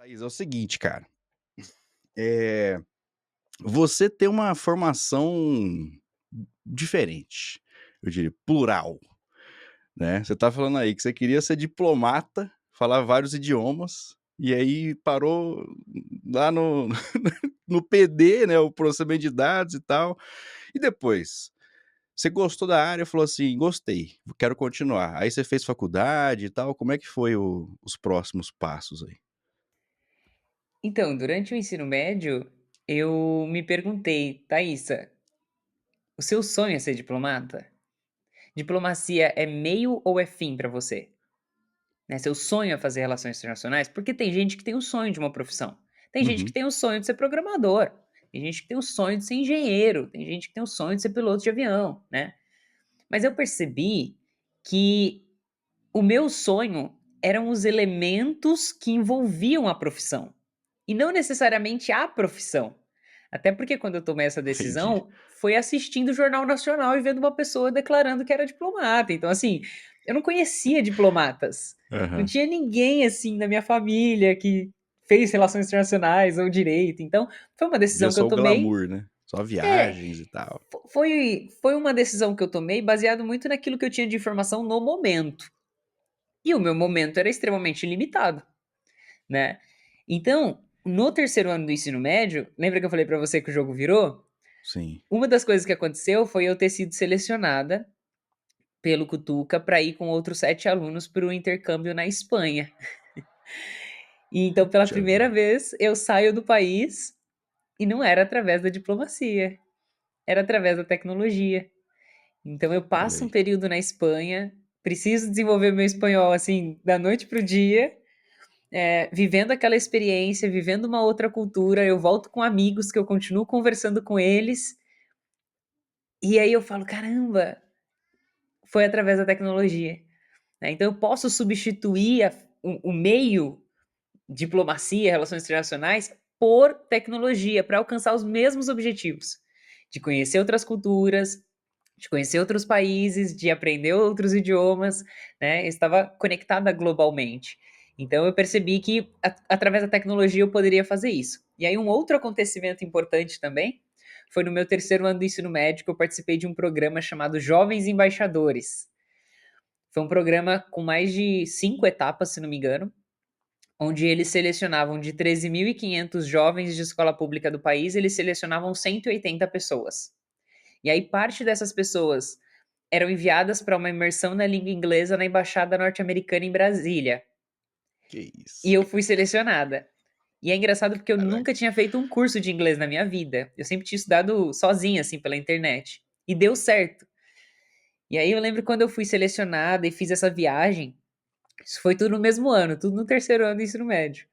Thaís, é o seguinte, cara, eh, você tem uma formação diferente, eu diria, plural, né. Você tá falando aí que você queria ser diplomata, falar vários idiomas, e aí parou lá no no PD, né, o processamento de dados e tal. E depois? Você gostou da área, falou assim: "Gostei, quero continuar". Aí você fez faculdade e tal, como é que foi os próximos passos aí? Então, durante o ensino médio, eu me perguntei: "Thaísa, o seu sonho é ser diplomata? Diplomacia é meio ou é fim para você?", né, seu sonho é fazer relações internacionais? Porque tem gente que tem o sonho de uma profissão, tem gente que Uhum. tem o sonho de ser programador, tem gente que tem o sonho de ser engenheiro, tem gente que tem o sonho de ser piloto de avião, né. Mas eu percebi que o meu sonho eram os elementos que envolviam a profissão, e não necessariamente a profissão. Até porque quando eu tomei essa Entendi. decisão, foi assistindo o Jornal Nacional e vendo uma pessoa declarando que era diplomata. Então, assim, eu não conhecia diplomatas. Não Aham. tinha ninguém, assim, na minha família que fez relações internacionais ou direito. Então, foi uma Via decisão que eu só o tomei. glamour, né, só É, viagens e tal. foi uma decisão que eu tomei baseado muito naquilo que eu tinha de informação no momento. E o meu momento era extremamente limitado, né. Então, no terceiro ano do ensino médio, lembra que eu falei pra você que o jogo virou? Sim. Uma das coisas que aconteceu foi eu ter sido selecionada pelo Cutuca para ir com outros 7 alunos para o intercâmbio na Espanha. E então, pela Puxa primeira vida. vez, eu saio do país e não era através da diplomacia, era através da tecnologia. Então eu Olha passo um aí. período na Espanha, preciso desenvolver meu espanhol, assim, da noite para o dia, vivendo aquela experiência, vivendo uma outra cultura, eu volto com amigos que eu continuo conversando com eles, e aí eu falo: "Caramba, foi através da tecnologia", né. Então eu posso substituir o meio diplomacia, relações internacionais, por tecnologia, para alcançar os mesmos objetivos, de conhecer outras culturas, de conhecer outros países, de aprender outros idiomas, né, eu estava conectada globalmente. Então eu percebi que através da tecnologia eu poderia fazer isso. E aí um outro acontecimento importante também, foi no meu terceiro ano do ensino médio que eu participei de um programa chamado Jovens Embaixadores. Foi um programa com mais de 5 etapas, se não me engano, onde eles selecionavam de 13.500 jovens de escola pública do país, eles selecionavam 180 pessoas. E aí parte dessas pessoas eram enviadas para uma imersão na língua inglesa na embaixada norte-americana em Brasília. Que E isso, eu fui cara. selecionada. E é engraçado porque eu nunca Caraca. tinha feito um curso de inglês na minha vida. Eu sempre tinha estudado sozinha, assim, pela internet. E deu certo. E aí eu lembro quando eu fui selecionada e fiz essa viagem, isso foi tudo no mesmo ano, tudo no terceiro ano do ensino médio.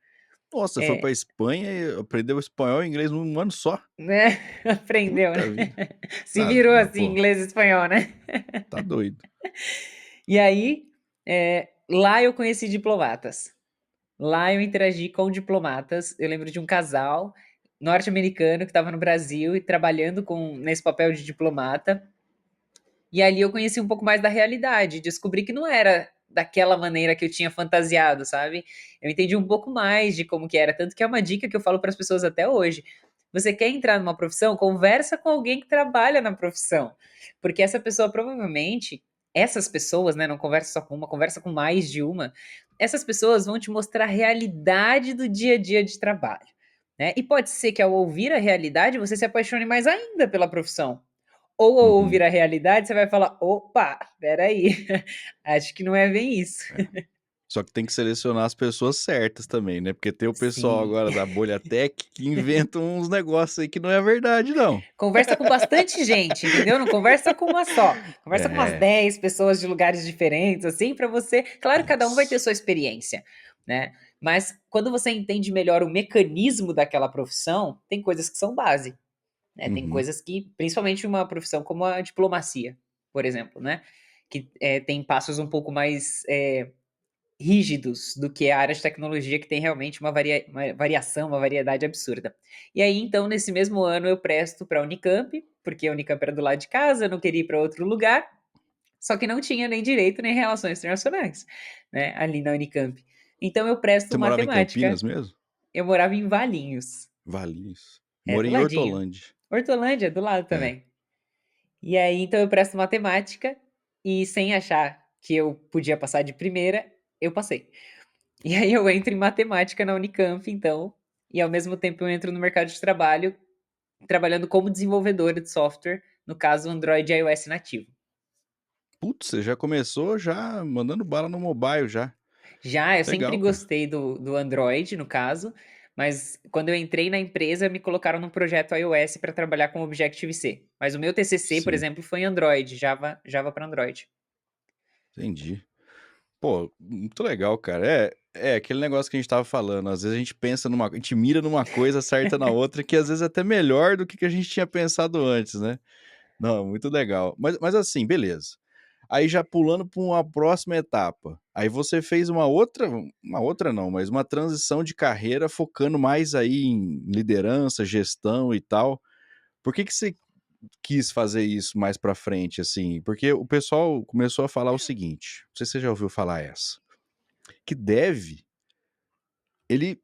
Nossa, foi pra É, Espanha e aprendeu espanhol e inglês num ano só? né, aprendeu, né. Puta vida. Se Ah, virou mas assim, pô, inglês e espanhol, né. tá doido. E aí, lá eu conheci diplomatas. Lá eu interagi com diplomatas. Eu lembro de um casal norte-americano que estava no Brasil e trabalhando nesse papel de diplomata. E ali eu conheci um pouco mais da realidade, descobri que não era daquela maneira que eu tinha fantasiado, sabe. Eu entendi um pouco mais de como que era, tanto que é uma dica que eu falo para as pessoas até hoje. Você quer entrar numa profissão? Conversa com alguém que trabalha na profissão, porque essa pessoa provavelmente essas pessoas, né, não conversa só com uma, conversa com mais de uma, essas pessoas vão te mostrar a realidade do dia a dia de trabalho, né. E pode ser que ao ouvir a realidade você se apaixone mais ainda pela profissão. Ou ao Uhum. ouvir a realidade, você vai falar: "Opa, espera aí, acho que não é bem isso". É. Só que tem que selecionar as pessoas certas também, né, porque tem o pessoal Sim. agora da bolha tech que inventa uns negócios aí que não é verdade não. Conversa com bastante gente, entendeu? Não conversa com uma só, conversa com umas É, 10 pessoas de lugares diferentes, assim, para você claro, cada um vai ter isso. sua experiência, né, mas quando você entende melhor o mecanismo daquela profissão, tem coisas que são base, né, tem Uhum. coisas que principalmente uma profissão como a diplomacia, por exemplo, né, que, tem passos um pouco mais, rígidos do que a área de tecnologia que tem realmente uma variação, uma variedade absurda. E aí então nesse mesmo ano eu presto para a Unicamp, porque a Unicamp era do lado de casa, eu não queria ir para outro lugar, só que não tinha nem direito nem relações internacionais, né, ali na Unicamp. Então eu presto Você morava em matemática. Campinas mesmo? eu morava em Valinhos. Valinhos. É, do Morei em ladinho. Hortolândia. Hortolândia, do lado É. também. E aí, então, eu presto matemática e sem achar que eu podia passar de primeira, eu passei. E aí eu entro em matemática na Unicamp, então, e ao mesmo tempo eu entro no mercado de trabalho, trabalhando como desenvolvedora de software, no caso Android e iOS nativo. Putz, você já começou já mandando bala no mobile já. Já, eu sempre Legal, cara. gostei do Android, no caso, mas quando eu entrei na empresa, me colocaram num projeto iOS para trabalhar com Objective-C. Mas o meu TCC, por Sim, exemplo, foi em Android, Java para Android. entendi. Pô, muito legal, cara. É aquele negócio que a gente tava falando, às vezes a gente pensa a gente mira numa coisa, acerta na outra, que às vezes é até melhor do que a gente tinha pensado antes, né. Não, muito legal. Mas assim, beleza. Aí já pulando para uma próxima etapa, aí você fez uma outra não, mas uma transição de carreira focando mais aí em liderança, gestão e tal. Por que você quis fazer isso mais pra frente, assim? Porque o pessoal começou a falar o seguinte, não sei se você já ouviu falar essa, que ele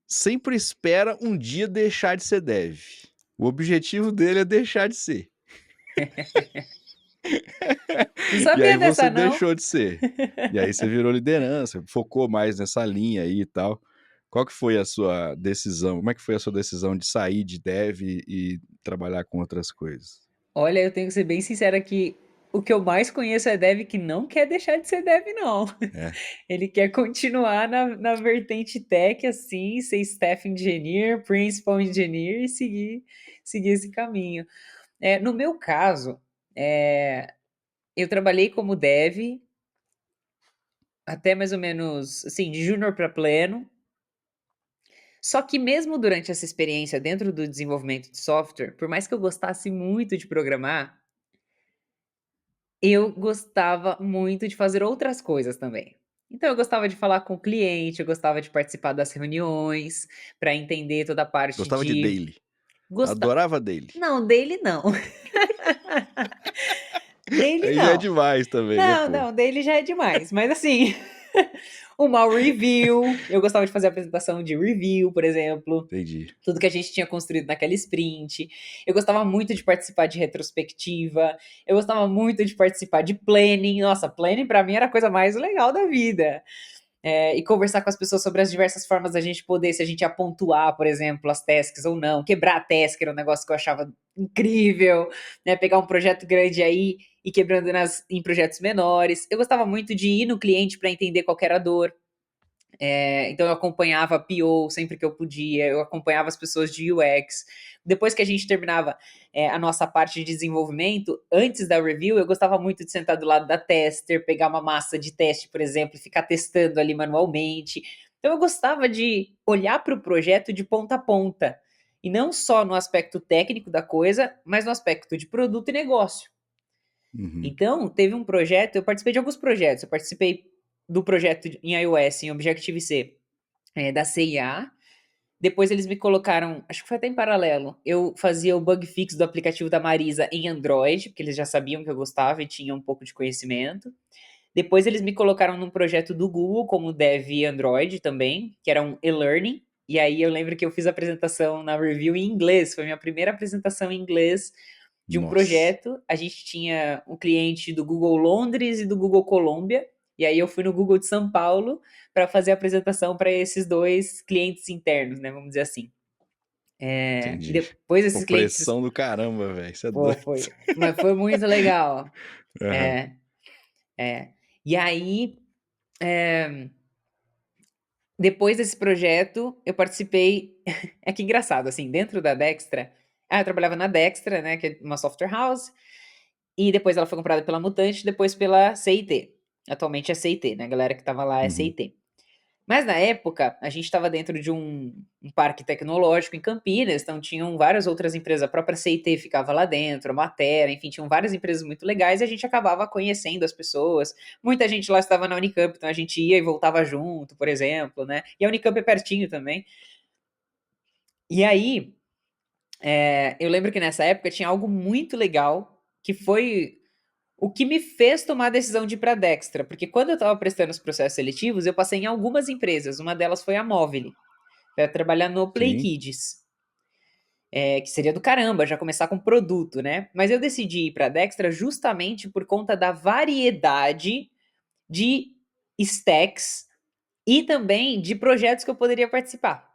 sempre espera um dia deixar de ser dev. O objetivo dele é deixar de ser. Não E aí sabia você dessa, não? deixou de ser. E aí você virou liderança, focou mais nessa linha aí e tal. Qual que foi a sua decisão? Como é que foi a sua decisão de sair de dev e trabalhar com outras coisas? Olha, eu tenho que ser bem sincera que o que eu mais conheço é dev que não quer deixar de ser dev, não. É, Ele quer continuar na vertente tech, assim, ser staff engineer, principal engineer e seguir esse caminho. No meu caso, eu trabalhei como dev até mais ou menos, assim, de júnior para pleno. Só que mesmo durante essa experiência dentro do desenvolvimento de software, por mais que eu gostasse muito de programar, eu gostava muito de fazer outras coisas também. Então eu gostava de falar com o cliente, eu gostava de participar das reuniões, para entender toda a parte gostava de de daily. gostar Adorava daily. não, dele não. Dele Aí já é não. demais também, né, Não, pô? não, dele já é demais, mas assim, uma review, eu gostava de fazer apresentação de review, por exemplo. Entendi. Tudo que a gente tinha construído naquela sprint. Eu gostava muito de participar de retrospectiva. Eu gostava muito de participar de planning. Nossa, planning para mim era a coisa mais legal da vida. E conversar com as pessoas sobre as diversas formas da gente poder, se a gente ia pontuar, por exemplo, as tasks ou não. Quebrar a task era um negócio que eu achava incrível, né? Pegar um projeto grande aí e quebrando em projetos menores. Eu gostava muito de ir no cliente para entender qual que era a dor. Então eu acompanhava a PO sempre que eu podia, eu acompanhava as pessoas de UX. Depois que a gente terminava a nossa parte de desenvolvimento, antes da review, eu gostava muito de sentar do lado da tester, pegar uma massa de teste, por exemplo, e ficar testando ali manualmente. Então eu gostava de olhar para o projeto de ponta a ponta. E não só no aspecto técnico da coisa, mas no aspecto de produto e negócio. Uhum. Então, teve um projeto, eu participei de alguns projetos. Eu participei do projeto em iOS, em Objective-C, da CIA. Depois eles me colocaram, acho que foi até em paralelo, eu fazia o bug fix do aplicativo da Marisa em Android, porque eles já sabiam que eu gostava e tinham um pouco de conhecimento. Depois eles me colocaram num projeto do Google como dev Android também, que era um e-learning. E aí eu lembro que eu fiz a apresentação na review em inglês, foi minha primeira apresentação em inglês de um Nossa, projeto. A gente tinha um cliente do Google Londres e do Google Colômbia, e aí eu fui no Google de São Paulo para fazer a apresentação para esses dois clientes internos, né, vamos dizer assim. E entendi. depois Pô, esses clientes, pressão do caramba, velho, isso é pô, doido. foi, mas foi muito legal. Aham. É, é. E aí, depois desse projeto, eu participei. É que engraçado, assim, dentro da Dextra. Eu trabalhava na Dextra, né, que é uma software house, e depois ela foi comprada pela Mutante, depois pela CIT. Atualmente é CIT, né? A galera que tava lá é Uhum. CIT. Mas na época, a gente estava dentro de um parque tecnológico em Campinas, então tinham várias outras empresas, a própria CIT ficava lá dentro, a Matera, enfim, tinham várias empresas muito legais e a gente acabava conhecendo as pessoas. Muita gente lá estava na Unicamp, então a gente ia e voltava junto, por exemplo, né? E a Unicamp é pertinho também. E aí, eu lembro que nessa época tinha algo muito legal, que foi o que me fez tomar a decisão de ir para a Dextra, porque quando eu estava prestando os processos seletivos, eu passei em algumas empresas, uma delas foi a Móvel. para trabalhar no Play Sim. Kids. Que seria do caramba, já começar com produto, né? Mas eu decidi ir para Dextra justamente por conta da variedade de stacks e também de projetos que eu poderia participar.